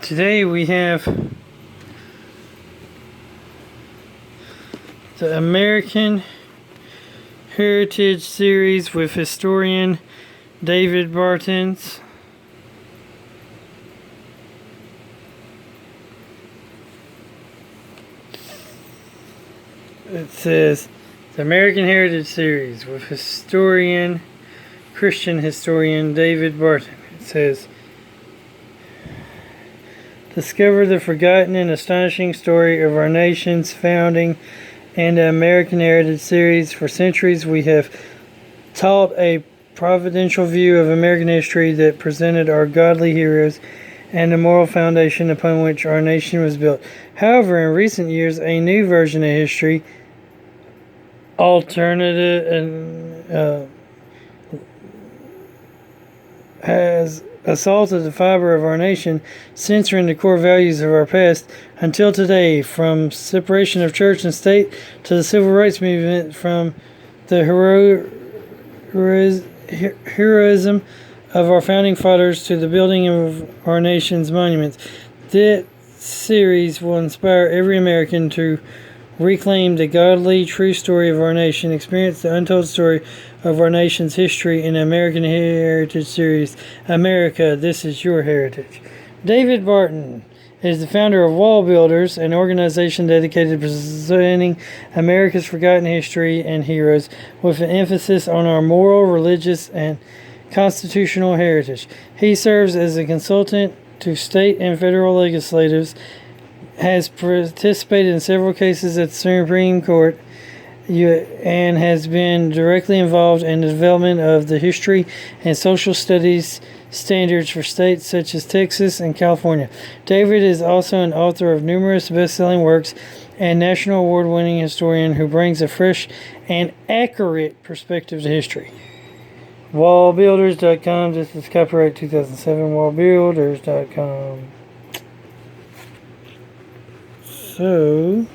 Today we have the American Heritage series with historian Daved Barton. It says the American Heritage series with Christian historian Daved Barton. It says, discover the forgotten and astonishing story of our nation's founding and the American Heritage series. For centuries we have taught a providential view of American history that presented our godly heroes and the moral foundation upon which our nation was built. However, in recent years, a new version of history, has assaulted the fiber of our nation, censoring the core values of our past until today, from separation of church and state to the civil rights movement, from the heroism of our founding fathers to the building of our nation's monuments. This series will inspire every American to reclaim the godly, true story of our nation, experience the untold story of our nation's history in the American Heritage series. America, this is your heritage. Daved Barton is the founder of WallBuilders, an organization dedicated to presenting America's forgotten history and heroes with an emphasis on our moral, religious, and constitutional heritage. He serves as a consultant to state and federal legislators, has participated in several cases at the Supreme Court, and has been directly involved in the development of the history and social studies standards for states such as Texas and California. Daved is also an author of numerous best-selling works and national award-winning historian who brings a fresh and accurate perspective to history. WallBuilders.com. This is copyright 2007. WallBuilders.com. So,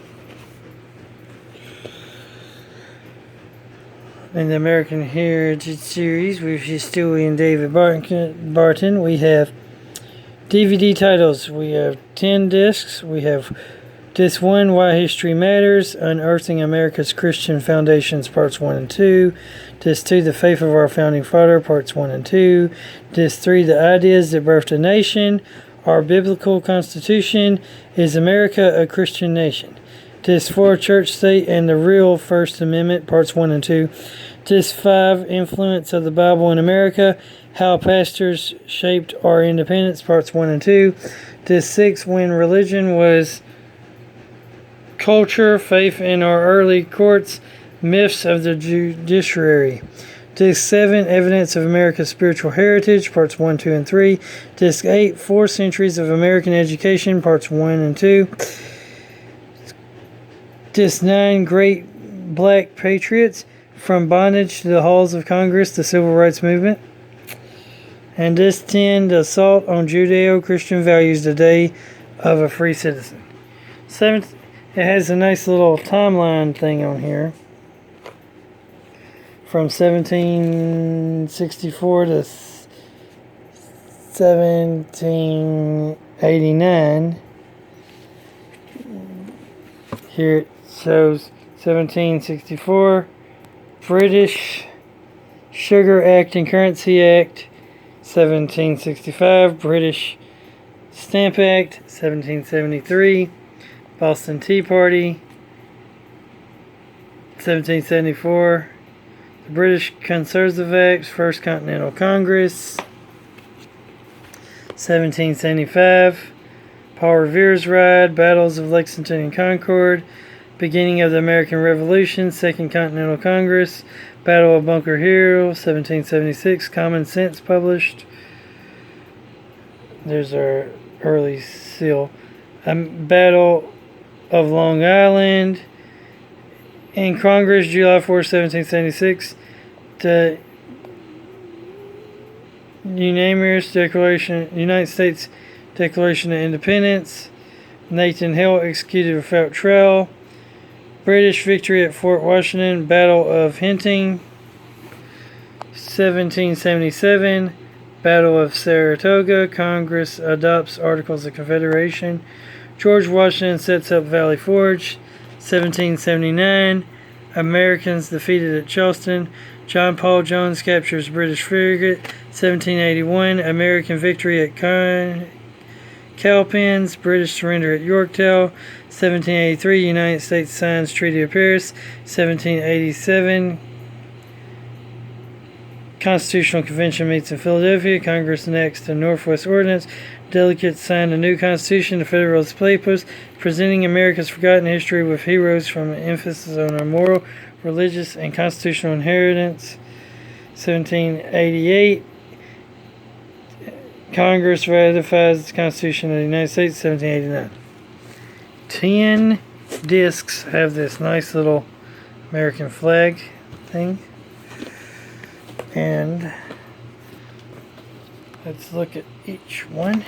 in the American Heritage series with historian Daved Barton, we have DVD titles. We have 10 discs. We have Disc 1, Why History Matters, Unearthing America's Christian Foundations, Parts 1 and 2. Disc 2, The Faith of Our Founding Father, Parts 1 and 2. Disc 3, The Ideas That Birthed a Nation, Our Biblical Constitution, Is America a Christian Nation? Disc 4, Church, State, and the Real First Amendment, Parts 1 and 2. Disc 5, Influence of the Bible in America, How Pastors Shaped Our Independence, Parts 1 and 2. Disc 6, When Religion Was Culture, Faith in Our Early Courts, Myths of the Judiciary. Disc 7, Evidence of America's Spiritual Heritage, Parts 1, 2, and 3. Disc 8, 4 Centuries of American Education, Parts 1 and 2. Disc 9, Great Black Patriots, From Bondage to the Halls of Congress, the Civil Rights Movement. And Disc 10, The Assault on Judeo-Christian Values, the Day of a Free Citizen. It has a nice little timeline thing on here. From 1764 to 1789. Here it shows 1764, British Sugar Act and Currency Act, 1765, British Stamp Act, 1773, Boston Tea Party, 1774, the British Conservative Acts, First Continental Congress, 1775, Paul Revere's Ride, Battles of Lexington and Concord, Beginning of the American Revolution, Second Continental Congress, Battle of Bunker Hill, 1776, Common Sense published. There's our early seal. Battle of Long Island, in Congress, July 4, 1776, the United States Declaration of Independence, Nathan Hill executed without trial, British victory at Fort Washington, Battle of Henting, 1777, Battle of Saratoga. Congress adopts Articles of Confederation. George Washington sets up Valley Forge. 1779. Americans defeated at Charleston. John Paul Jones captures British frigate. 1781. American victory at Cowpens. British surrender at Yorktown. 1783. United States signs Treaty of Paris. 1787. Constitutional Convention meets in Philadelphia. Congress enacts the Northwest Ordinance. Delegates signed a new Constitution. The Federalist Papers, presenting America's forgotten history with heroes from an emphasis on our moral, religious, and constitutional inheritance. 1788. Congress ratifies the Constitution of the United States. 1789. 10 discs have this nice little American flag thing. And let's look at each one.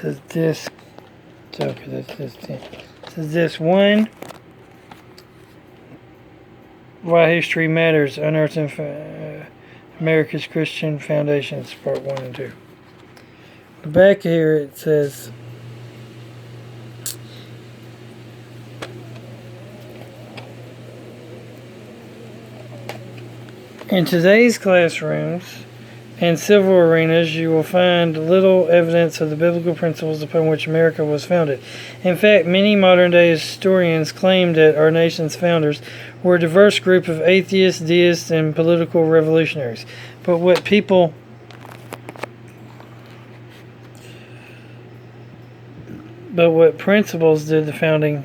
Says disc. Okay, that's this 10. Says disc 1. Why History Matters, Unearthing America's Christian Foundations, Part 1 and 2. The back here it says, in today's classrooms and civil arenas, you will find little evidence of the biblical principles upon which America was founded. In fact, many modern-day historians claim that our nation's founders were a diverse group of atheists, deists, and political revolutionaries. But what principles did the founding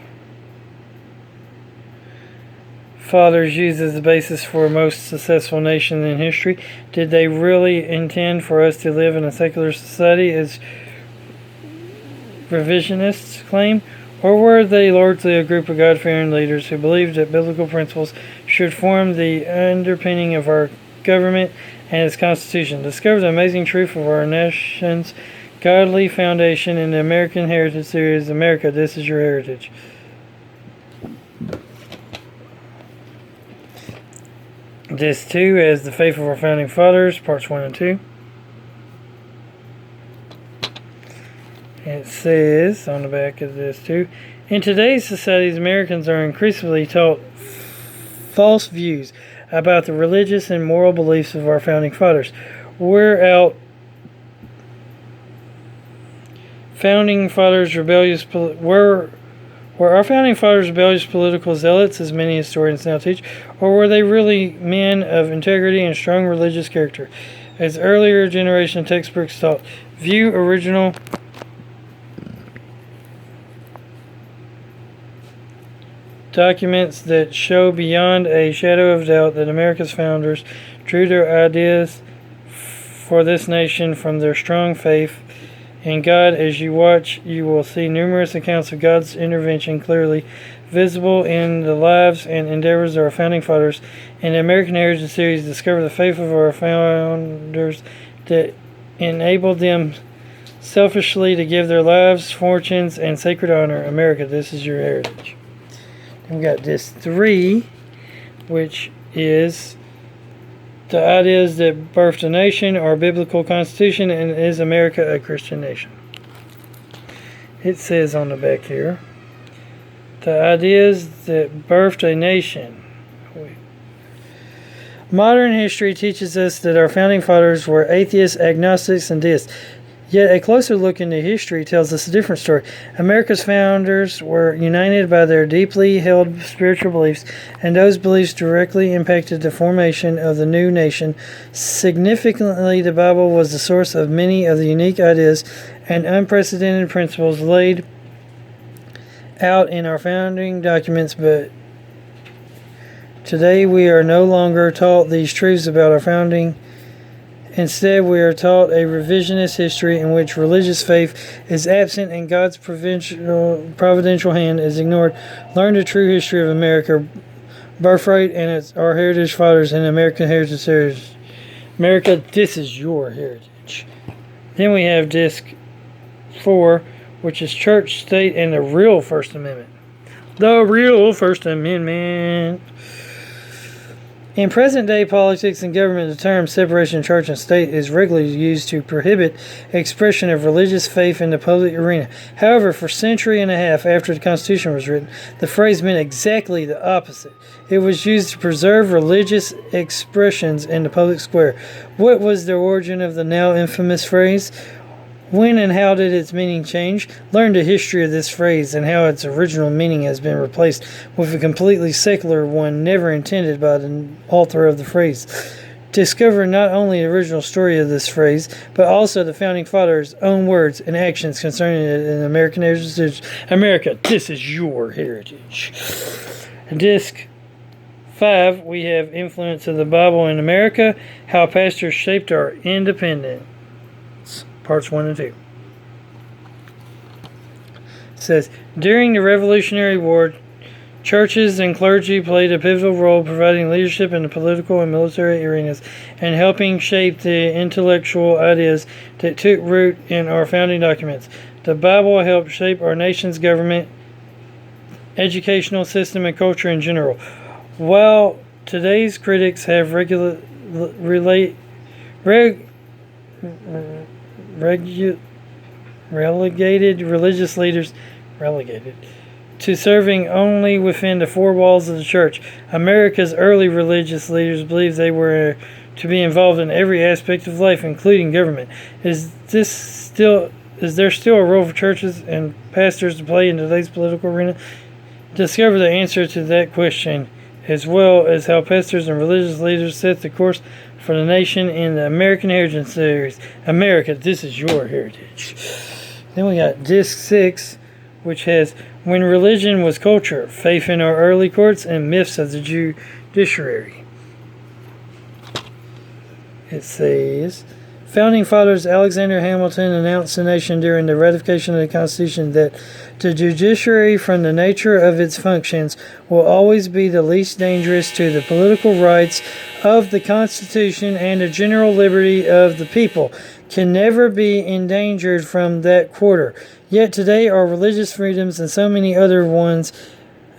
fathers use as the basis for a most successful nation in history? Did they really intend for us to live in a secular society, as revisionists claim? Or were they largely a group of God-fearing leaders who believed that biblical principles should form the underpinning of our government and its Constitution? Discover the amazing truth of our nation's godly foundation in the American Hertage series, America, This Is Your Heritage. Disc 2 as the faith of our founding fathers, parts 1 and 2. It says on the back of this 2, in today's societies, Americans are increasingly taught false views about the religious and moral beliefs of our founding fathers. Were our founding fathers rebellious political zealots, as many historians now teach, or were they really men of integrity and strong religious character? As earlier generation textbooks taught, view original documents that show beyond a shadow of doubt that America's founders drew their ideas for this nation from their strong faith in God. As you watch, you will see numerous accounts of God's intervention clearly visible in the lives and endeavors of our founding fathers. In the American Hertage series, discover the faith of our founders that enabled them selfishly to give their lives, fortunes, and sacred honor. America, this is your heritage. Then we got disc 3, which is the ideas that birthed a nation, our biblical constitution, and is America a Christian nation? It says on the back here, the ideas that birthed a nation. Modern history teaches us that our founding fathers were atheists, agnostics, and deists. Yet a closer look into history tells us a different story. America's founders were united by their deeply held spiritual beliefs, and those beliefs directly impacted the formation of the new nation. Significantly, the Bible was the source of many of the unique ideas and unprecedented principles laid out in our founding documents, but today we are no longer taught these truths about our founding. Instead, we are taught a revisionist history in which religious faith is absent and God's providential hand is ignored. Learn the true history of America, birthright, and our heritage fathers in the American Hertage series. America, this is your heritage. Then we have disc 4, which is Church, State, and the real First Amendment. The real First Amendment. In present-day politics and government, the term separation of church and state is regularly used to prohibit expression of religious faith in the public arena. However, for a century and a half after the Constitution was written, the phrase meant exactly the opposite. It was used to preserve religious expressions in the public square. What was the origin of the now infamous phrase? When and how did its meaning change? Learn the history of this phrase and how its original meaning has been replaced with a completely secular one never intended by the author of the phrase. Discover not only the original story of this phrase, but also the Founding Fathers' own words and actions concerning it in American Heritage. America, this is your heritage. Disc 5, we have Influence of the Bible in America, How Pastors Shaped Our Independence. Parts 1 and 2. It says, during the Revolutionary War, churches and clergy played a pivotal role providing leadership in the political and military arenas and helping shape the intellectual ideas that took root in our founding documents. The Bible helped shape our nation's government, educational system, and culture in general. While today's critics have relegated religious leaders to serving only within the four walls of the church, America's early religious leaders believed they were to be involved in every aspect of life, including government. Is there still a role for churches and pastors to play in today's political arena? Discover the answer to that question, as well as how pastors and religious leaders set the course for the nation in the American Hertage series. America, this is your heritage. Then we got Disc 6, which has When Religion Was Culture, Faith in Our Early Courts and Myths of the Judiciary. It says, Founding Fathers Alexander Hamilton announced the nation during the ratification of the Constitution that the judiciary, from the nature of its functions, will always be the least dangerous to the political rights of the Constitution and the general liberty of the people, can never be endangered from that quarter. Yet today our religious freedoms and so many other ones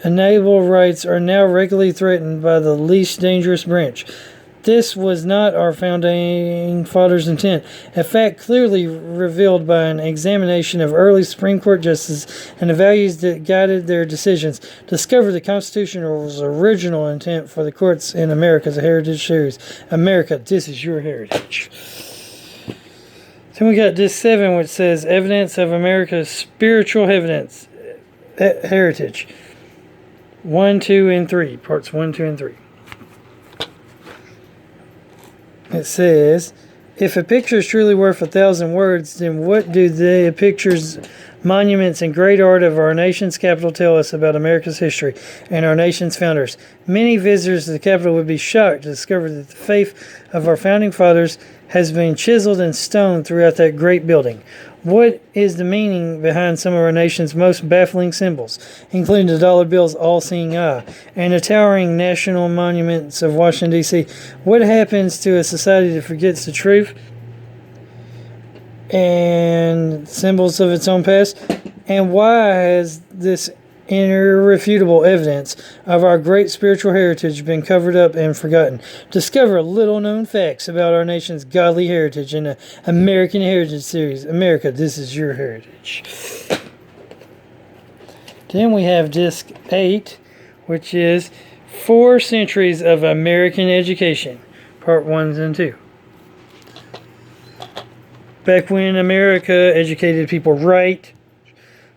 enable rights are now regularly threatened by the least dangerous branch. This was not our founding fathers' intent, a fact clearly revealed by an examination of early Supreme Court justices and the values that guided their decisions. Discover the Constitution's original intent for the courts in America's Heritage series. America, this is your heritage. Then we got Disc 7, which says Evidence of America's Spiritual Heritage. 1, 2, and 3. Parts 1, 2, and 3. It says, if a picture is truly worth 1,000 words, then what do the pictures, monuments, and great art of our nation's capital tell us about America's history and our nation's founders? Many visitors to the Capitol would be shocked to discover that the faith of our founding fathers has been chiseled in stone throughout that great building. What is the meaning behind some of our nation's most baffling symbols, including the dollar bill's all-seeing eye and the towering national monuments of Washington, D.C.? What happens to a society that forgets the truth and symbols of its own past? And why has this irrefutable evidence of our great spiritual heritage been covered up and forgotten? Discover little-known facts about our nation's godly heritage in the American Heritage series. America, this is your heritage. Then we have Disc 8, which is 4 Centuries of American Education, Part 1 and 2. Back when America educated people right.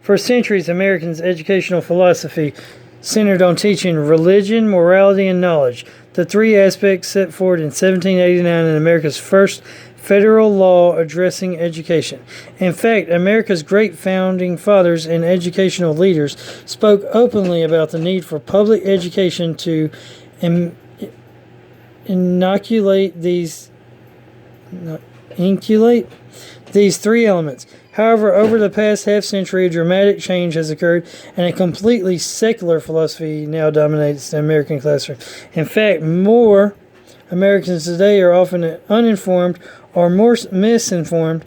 For centuries, Americans' educational philosophy centered on teaching religion, morality, and knowledge, the 3 aspects set forth in 1789 in America's first federal law addressing education. In fact, America's great founding fathers and educational leaders spoke openly about the need for public education to inculcate these 3 elements. However, over the past half-century, a dramatic change has occurred, and a completely secular philosophy now dominates the American classroom. In fact, more Americans today are often uninformed or more misinformed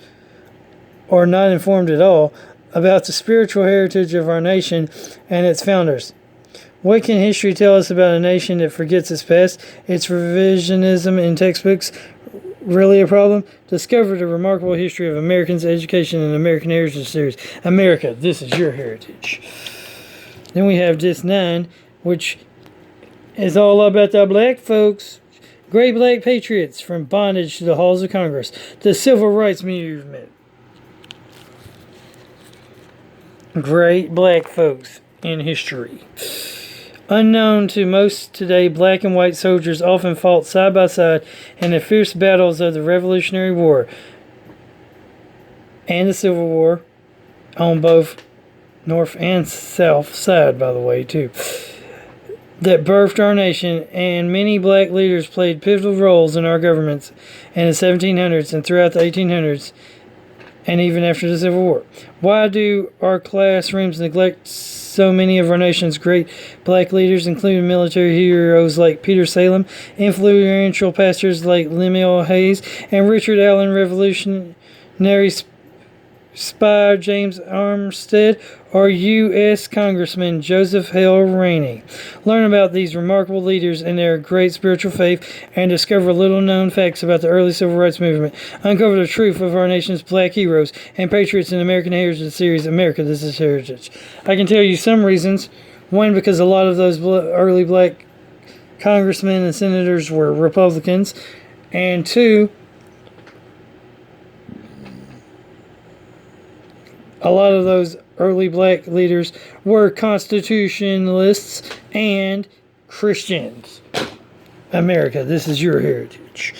or not informed at all about the spiritual heritage of our nation and its founders. What can history tell us about a nation that forgets its past? Its revisionism in textbooks really a problem? Discover the remarkable history of Americans' education in the American Heritage series. America, this is your heritage. Then we have Disc 9, which is all about the black folks. Great black patriots from bondage to the halls of Congress. The Civil Rights Movement. Great black folks in history. Unknown to most today, black and white soldiers often fought side by side in the fierce battles of the Revolutionary War and the Civil War on both north and south side, by the way, too, that birthed our nation, and many black leaders played pivotal roles in our governments in the 1700s and throughout the 1800s and even after the Civil War. Why do our classrooms neglect so many of our nation's great black leaders, including military heroes like Peter Salem, influential pastors like Lemuel Hayes, and Richard Allen, revolutionary spy James Armstead, or U.S. Congressman Joseph Hale Rainey? Learn about these remarkable leaders and their great spiritual faith, and discover little-known facts about the early civil rights movement. Uncover the truth of our nation's black heroes and patriots in the American Heritage series, America, This is Heritage. I can tell you some reasons. One, because a lot of those early black congressmen and senators were Republicans. And two, a lot of those early black leaders were constitutionalists and Christians. America, this is your heritage.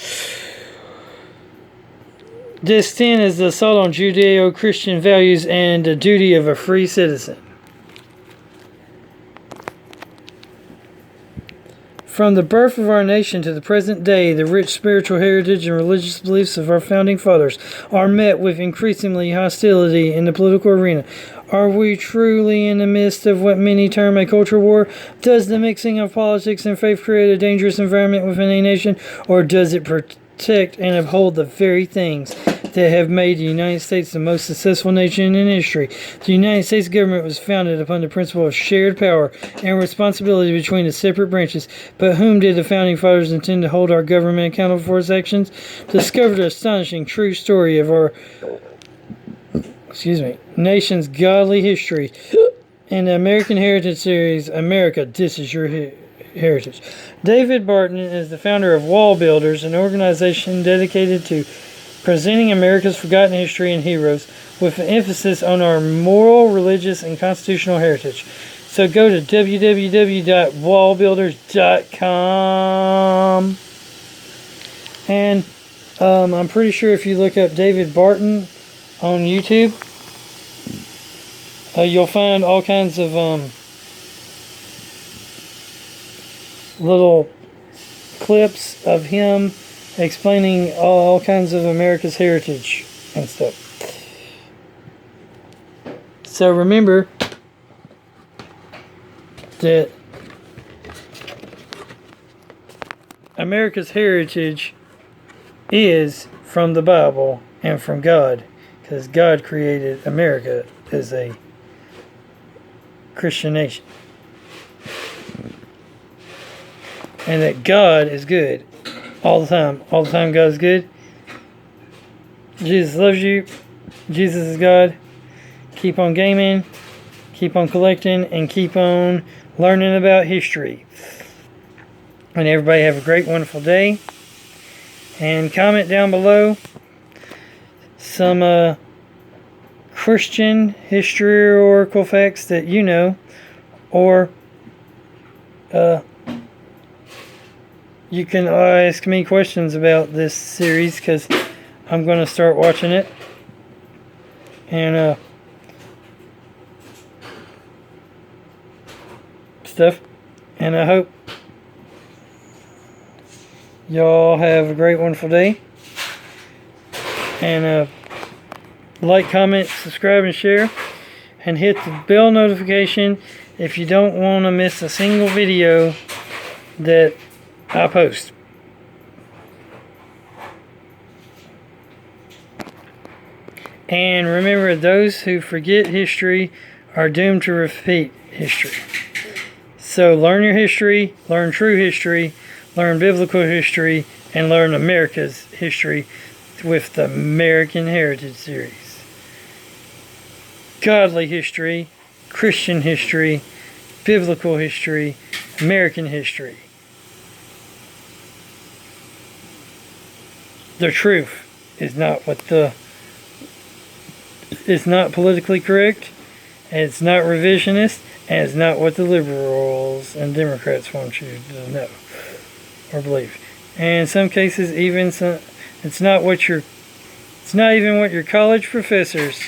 Disc 10 is the assault on Judeo-Christian values and the duty of a free citizen. From the birth of our nation to the present day, the rich spiritual heritage and religious beliefs of our founding fathers are met with increasingly hostility in the political arena. Are we truly in the midst of what many term a culture war? Does the mixing of politics and faith create a dangerous environment within a nation, or does it protect and uphold the very things that have made the United States the most successful nation in history? The United States government was founded upon the principle of shared power and responsibility between the separate branches. But whom did the founding fathers intend to hold our government accountable for its actions? Discover the astonishing true story of our nation's godly history in the American Heritage series, America, This is Your Heritage. Daved Barton is the founder of WallBuilders, an organization dedicated to presenting America's forgotten history and heroes with an emphasis on our moral, religious, and constitutional heritage. So go to www.wallbuilders.com, and I'm pretty sure if you look up Daved Barton on YouTube, you'll find all kinds of little clips of him explaining all kinds of America's heritage and stuff. So remember that America's heritage is from the Bible and from God, because God created America as a Christian nation. And that God is good all the time. All the time God is good. Jesus loves you. Jesus is God. Keep on gaming. Keep on collecting. And keep on learning about history. And everybody have a great, wonderful day. And comment down below some Christian historical facts that you know. Or you can ask me questions about this series, because I'm going to start watching it. And stuff. And I hope y'all have a great, wonderful day. And like, comment, subscribe, and share. And hit the bell notification if you don't want to miss a single video that I post. And remember, those who forget history are doomed to repeat history. So learn your history, learn true history, learn biblical history, and learn America's history with the American Heritage series. Godly history, Christian history, biblical history, American history. The truth is not it's not politically correct, and it's not revisionist, and it's not what the liberals and Democrats want you to know or believe. And in some cases, it's not even what your college professors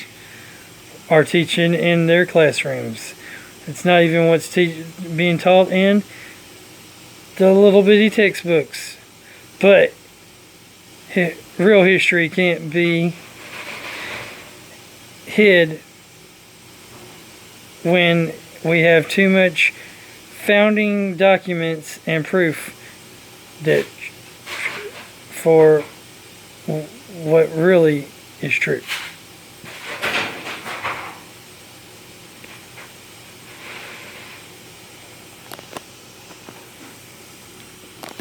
are teaching in their classrooms. It's not even what's being taught in the little bitty textbooks. But real history can't be hid when we have too much founding documents and proof that for what really is true.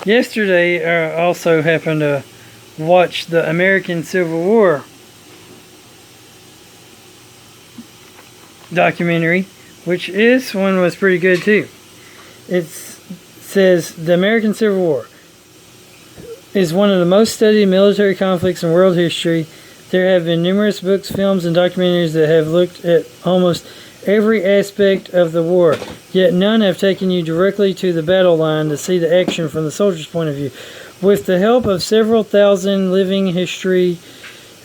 Yesterday, I also happened to watch the American Civil War documentary, which this one was pretty good too. It says the American Civil War is one of the most studied military conflicts in world history. There have been numerous books, films, and documentaries that have looked at almost every aspect of the war, yet none have taken you directly to the battle line to see the action from the soldier's point of view. With the help of several thousand living history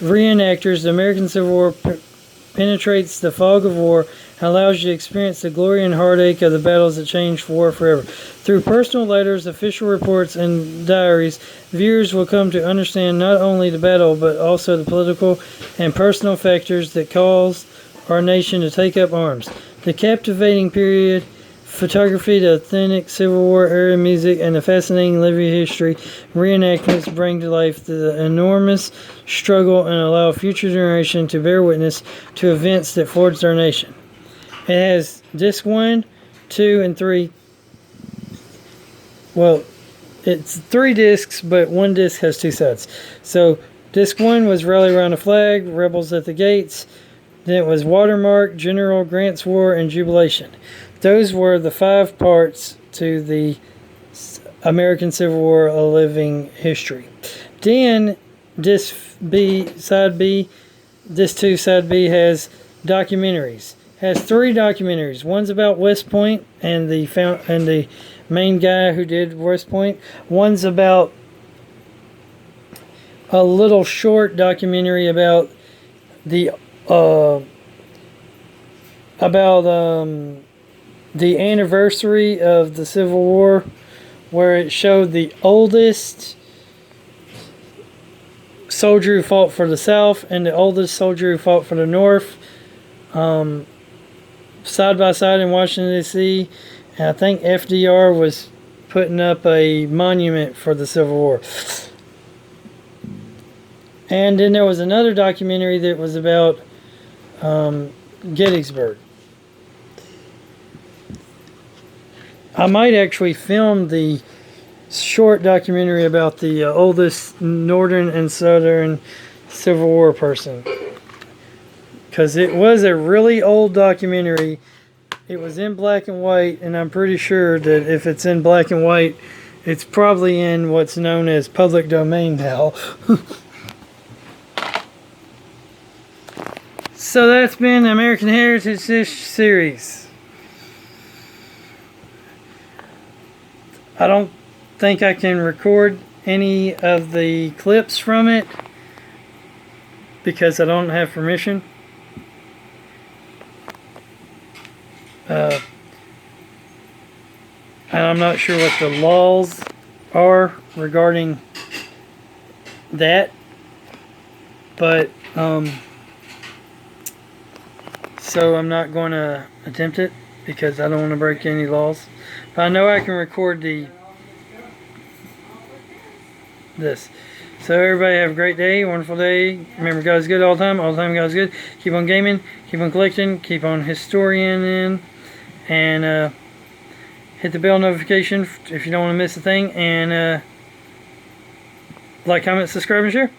reenactors, the American Civil War penetrates the fog of war and allows you to experience the glory and heartache of the battles that changed war forever. Through personal letters, official reports, and diaries, viewers will come to understand not only the battle, but also the political and personal factors that caused our nation to take up arms. The captivating period photography, the authentic Civil War era music, and the fascinating living history reenactments bring to life the enormous struggle and allow future generations to bear witness to events that forged our nation. It has disc 1, 2, and 3. Well, it's 3 discs, but 1 disc has 2 sides. So disc 1 was Rally Around the Flag, Rebels at the Gates. Then it was Watermark, General Grant's War, and Jubilation. Those were the 5 parts to the American Civil War, a living history. Then disc B, side B, disc 2, side B has documentaries. Has 3 documentaries. One's about West Point and the main guy who did West Point. One's about a little short documentary about the anniversary of the Civil War, where it showed the oldest soldier who fought for the South and the oldest soldier who fought for the North, side by side in Washington, D.C. And I think FDR was putting up a monument for the Civil War. And then there was another documentary that was about Gettysburg. I might actually film the short documentary about the oldest Northern and Southern Civil War person, because it was a really old documentary. It was in black and white, and I'm pretty sure that if it's in black and white, it's probably in what's known as public domain now. So that's been the American Heritage series. I don't think I can record any of the clips from it because I don't have permission. And I'm not sure what the laws are regarding that, but so I'm not going to attempt it because I don't want to break any laws. But I know I can record this. So everybody have a great day, wonderful day. Remember, God's good all the time. All the time, God's good. Keep on gaming. Keep on collecting. Keep on historianing. And Hit the bell notification if you don't want to miss a thing. And like, comment, subscribe, and share.